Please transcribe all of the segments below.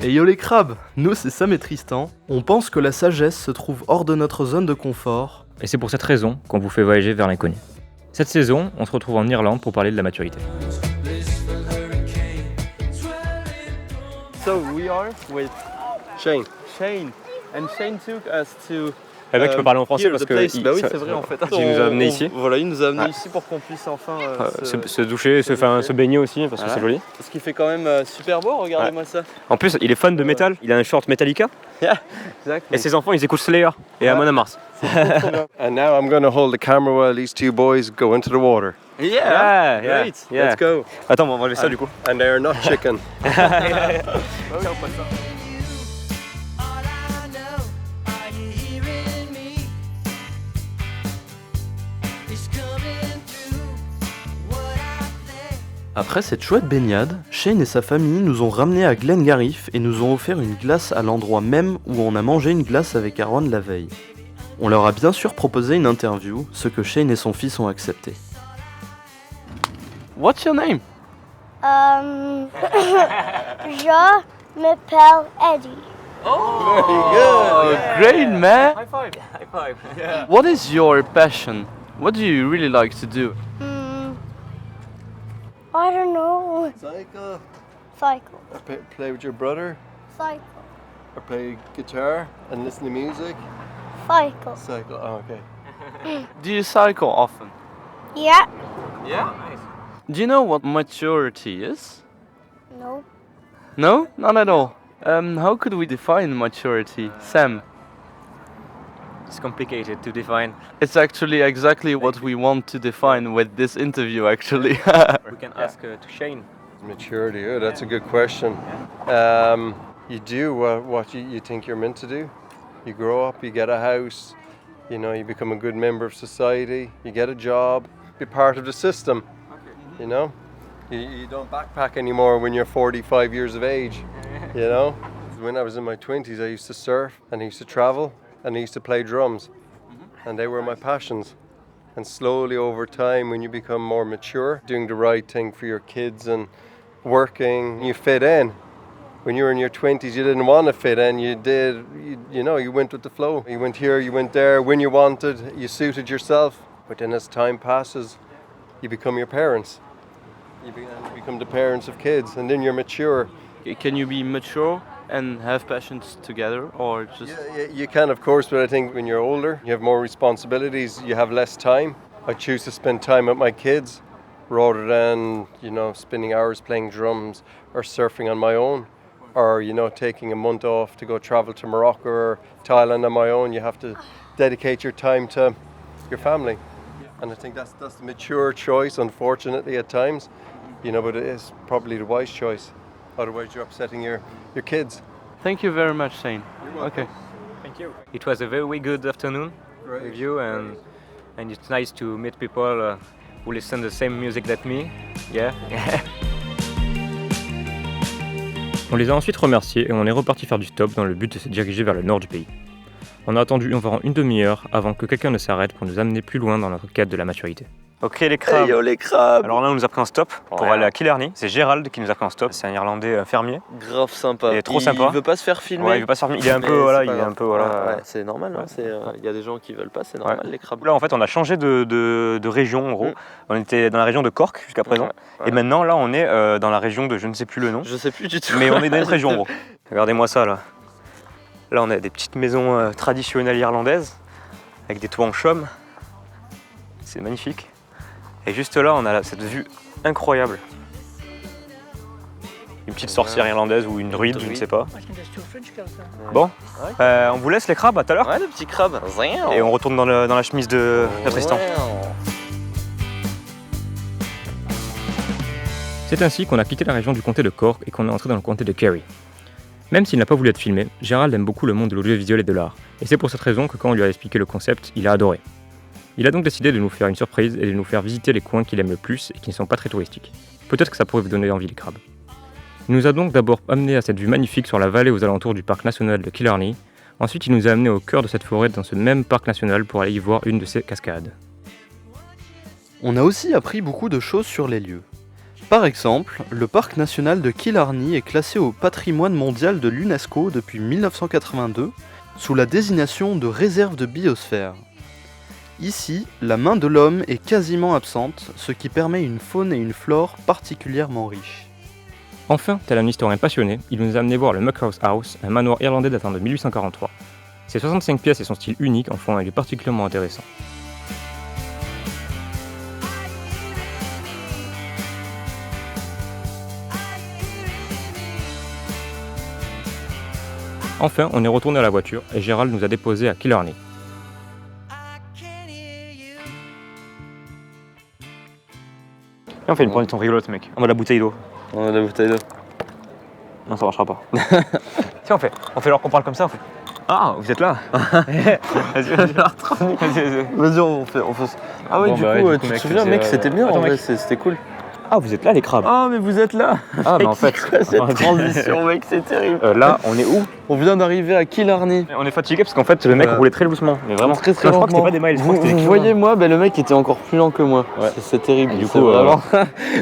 Et yo les crabes, nous c'est Sam et Tristan, on pense que la sagesse se trouve hors de notre zone de confort. Et c'est pour cette raison qu'on vous fait voyager vers l'inconnu. Cette saison, on se retrouve en Irlande pour parler de la maturité. So we are with Shane. Shane, and Shane took us to Le mec, tu peux parler en français here, parce the que place. Bah oui, ça- c'est vrai en fait. il nous a amenés ici. Voilà, il nous a amenés Ouais. ici pour qu'on puisse enfin se doucher, se baigner aussi parce que Voilà. c'est joli. Ce qui fait quand même super beau, regardez-moi ça. En plus, il est fan de métal, il a un short Metallica Exact. et ses enfants ils écoutent Slayer et Amon Amarth. And now I'm going to hold the camera while these two boys go into the water. Yeah, Yeah, great. yeah. Let's go. Attends, on va enlever ça du coup. And they are not chicken. Après cette chouette baignade, Shane et sa famille nous ont ramenés à Glengarriff et nous ont offert une glace à l'endroit même où on a mangé une glace avec Aaron la veille. On leur a bien sûr proposé une interview, ce que Shane et son fils ont accepté. What's your name? Je m'appelle Eddie. Oh, great man! High five. High five. Yeah. What is your passion? What do you really like to do? I don't know. Cycle. Cycle. Or play with your brother. Cycle. Or play guitar and listen to music. Cycle. Cycle. Oh, okay. Do you cycle often? Yeah. Yeah? Do you know what maturity is? No. No? Not at all. How could we define maturity? Sam? It's complicated to define. It's actually exactly what we want to define with this interview, actually. We can ask to Shane. Maturity. Oh, that's a good question. You do what you think you're meant to do. You grow up, you get a house, you know, you become a good member of society, you get a job, be part of the system. You know? You don't backpack anymore when you're 45 years of age, you know? When I was in my 20s, I used to surf and I used to travel and I used to play drums. And they were my passions. And slowly over time, when you become more mature, doing the right thing for your kids and working, you fit in. When you were in your 20s, you didn't want to fit in. You did, you know, you went with the flow. You went here, you went there, when you wanted, you suited yourself. But then as time passes, you become your parents. You become the parents of kids, and then you're mature. Can you be mature and have passions together, or just... Yeah, you can, of course, but I think when you're older, you have more responsibilities, you have less time. I choose to spend time with my kids rather than, you know, spending hours playing drums or surfing on my own, or, you know, taking a month off to go travel to Morocco or Thailand on my own. You have to dedicate your time to your family. And I think that's the mature choice, unfortunately, at times, you know, but it is probably the wise choice. Otherwise, you're upsetting your kids. Thank you very much, Shane. Okay. Thank you. It was a very good afternoon with you, and it's nice to meet people who listen the same music that me. Yeah. On les a ensuite remerciés et on est reparti faire du stop dans le but de se diriger vers le nord du pays. On a attendu environ une demi-heure avant que quelqu'un ne s'arrête pour nous amener plus loin dans notre quête de la maturité. Ok les crabes. Hey yo les crabes! Alors là on nous a pris un stop pour Ouais. aller à Killarney. C'est Gérald qui nous a pris un stop. C'est un Irlandais fermier. Grave sympa. Il est trop sympa. Il veut pas se faire filmer. Ouais, il veut pas se faire. Il est un mais peu voilà, c'est pas il est grave. un peu voilà. Ouais, c'est normal. Hein, il y a des gens qui veulent pas, c'est normal les crabes. Là en fait on a changé de région en gros. On était dans la région de Cork jusqu'à présent. Ouais. Et maintenant là on est dans la région de je ne sais plus le nom. Je sais plus du tout. Mais on est dans une région en gros. Regardez-moi ça là. Là on a des petites maisons traditionnelles irlandaises avec des toits en chaume. C'est magnifique. Et juste là on a cette vue incroyable. Une petite sorcière irlandaise ou une druide, je ne sais pas. Bon, on vous laisse les crabes, à tout à l'heure. Ouais, le petit crabe. Et on retourne dans la chemise de Tristan. C'est ainsi qu'on a quitté la région du comté de Cork et qu'on est entré dans le comté de Kerry. Même s'il n'a pas voulu être filmé, Gérald aime beaucoup le monde de l'audiovisuel et de l'art, et c'est pour cette raison que quand on lui a expliqué le concept, il a adoré. Il a donc décidé de nous faire une surprise et de nous faire visiter les coins qu'il aime le plus et qui ne sont pas très touristiques. Peut-être que ça pourrait vous donner envie les crabes. Il nous a donc d'abord amené à cette vue magnifique sur la vallée aux alentours du parc national de Killarney. Ensuite, il nous a amené au cœur de cette forêt dans ce même parc national pour aller y voir une de ses cascades. On a aussi appris beaucoup de choses sur les lieux. Par exemple, le parc national de Killarney est classé au patrimoine mondial de l'UNESCO depuis 1982 sous la désignation de réserve de biosphère. Ici, la main de l'homme est quasiment absente, ce qui permet une faune et une flore particulièrement riches. Enfin, tel un historien passionné, il nous a amené voir le Muckhouse House, un manoir irlandais datant de 1843. Ses 65 pièces et son style unique en font un lieu particulièrement intéressant. Enfin, on est retourné à la voiture et Gérald nous a déposés à Killarney. Et on fait une pointe rigolote, mec. On va la bouteille d'eau. On a la bouteille d'eau. Non, ça marchera pas. Tiens, on fait alors qu'on parle comme ça, on fait. Ah, vous êtes là. Vas-y. Vas-y, on fait. Ah ouais, Bon, du bah coup, ouais, tu te mec, souviens, mec, c'était bien, Attends, en vrai, mec. c'était cool. Ah, vous êtes là, les crabes. Ah, mais vous êtes là. Ah, bah en fait. Cette transition, mec, c'est terrible. Là, on est où? On vient d'arriver à Killarney. On est fatigué parce qu'en fait, le mec roulait très doucement. Mais vraiment, Très je crois que c'était lentement. pas des miles, je crois que c'était des Vous kilomètres. voyez, moi, le mec était encore plus lent que moi. Ouais. C'est terrible. Et du c'est coup, vraiment-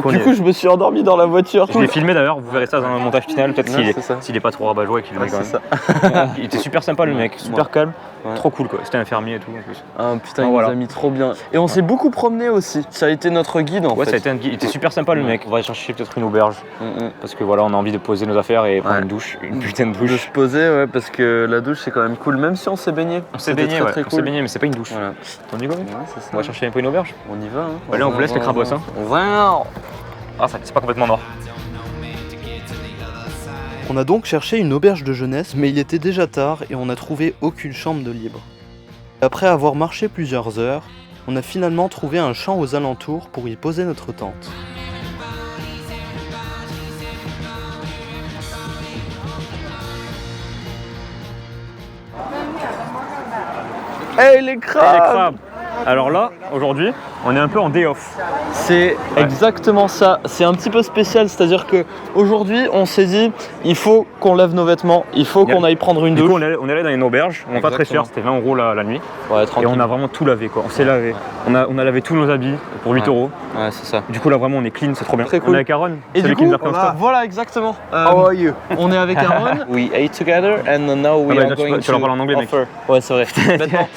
on du est- coup, je me suis endormi dans la voiture. Je l'ai filmé d'ailleurs, vous verrez ça dans le montage final, peut-être Ouais, c'est ça. s'il est pas trop rabat-joie et qu'il le met Ouais, quand c'est même. ça. Il était super sympa le mec, super calme, Ouais. trop cool quoi. C'était un fermier et tout en plus. Ah putain, Ah, il voilà. nous a mis trop bien. Et on s'est beaucoup promené aussi. Ça a été notre guide en Ouais, fait. ça a été un guide, il était super sympa le mec. On va chercher peut-être une auberge Mm. parce que voilà, on a envie de poser nos affaires et prendre Ouais. une douche, une putain de De douche. se poser, ouais, parce que la douche c'est quand même cool, même si on s'est baigné. On s'est C'était baigné, très, ouais, très on cool. s'est baigné, mais c'est pas une douche. Voilà. On y va, mec Ouais, c'est ça. On va chercher un peu une auberge. On y va. Hein. Allez, on vous laisse les crabos, hein. On va. Ah, ça c'est pas complètement mort. On a donc cherché une auberge de jeunesse, mais il était déjà tard et on n'a trouvé aucune chambre de libre. Après avoir marché plusieurs heures, on a finalement trouvé un champ aux alentours pour y poser notre tente. Hey les Les crabes! crabes. Alors là, aujourd'hui, on est un peu en day off. C'est exactement ça. C'est un petit peu spécial, c'est-à-dire que aujourd'hui, on s'est dit, il faut qu'on lave nos vêtements, il faut qu'on aille prendre une Du douche. coup, on est allé dans une auberge, on pas très cher, c'était 20 € la nuit. Ouais, Et tranquille. on a vraiment tout lavé quoi, on s'est lavé. On a lavé tous nos habits pour 8 Ouais. €. Ouais, c'est ça. Du coup là vraiment on est clean, c'est trop bien. Très On cool. est avec Aaron, Et celui du qui coup, nous a pris en stop. voilà, exactement. How are you? On est avec Aaron. We ate together and now we Ah bah, are là, going tu leur parles en anglais, mec. offer. Ouais, c'est vrai. Maintenant,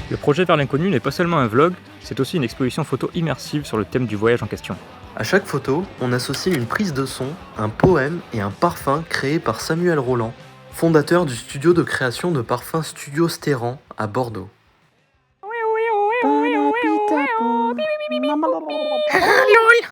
Le projet vers l'inconnu n'est pas seulement un vlog, c'est aussi une exposition photo immersive sur le thème du voyage en question. à chaque photo, on associe une prise de son, un poème et un parfum créé par Samuel Roland, fondateur du studio de création de parfums Studio Stéran à Bordeaux.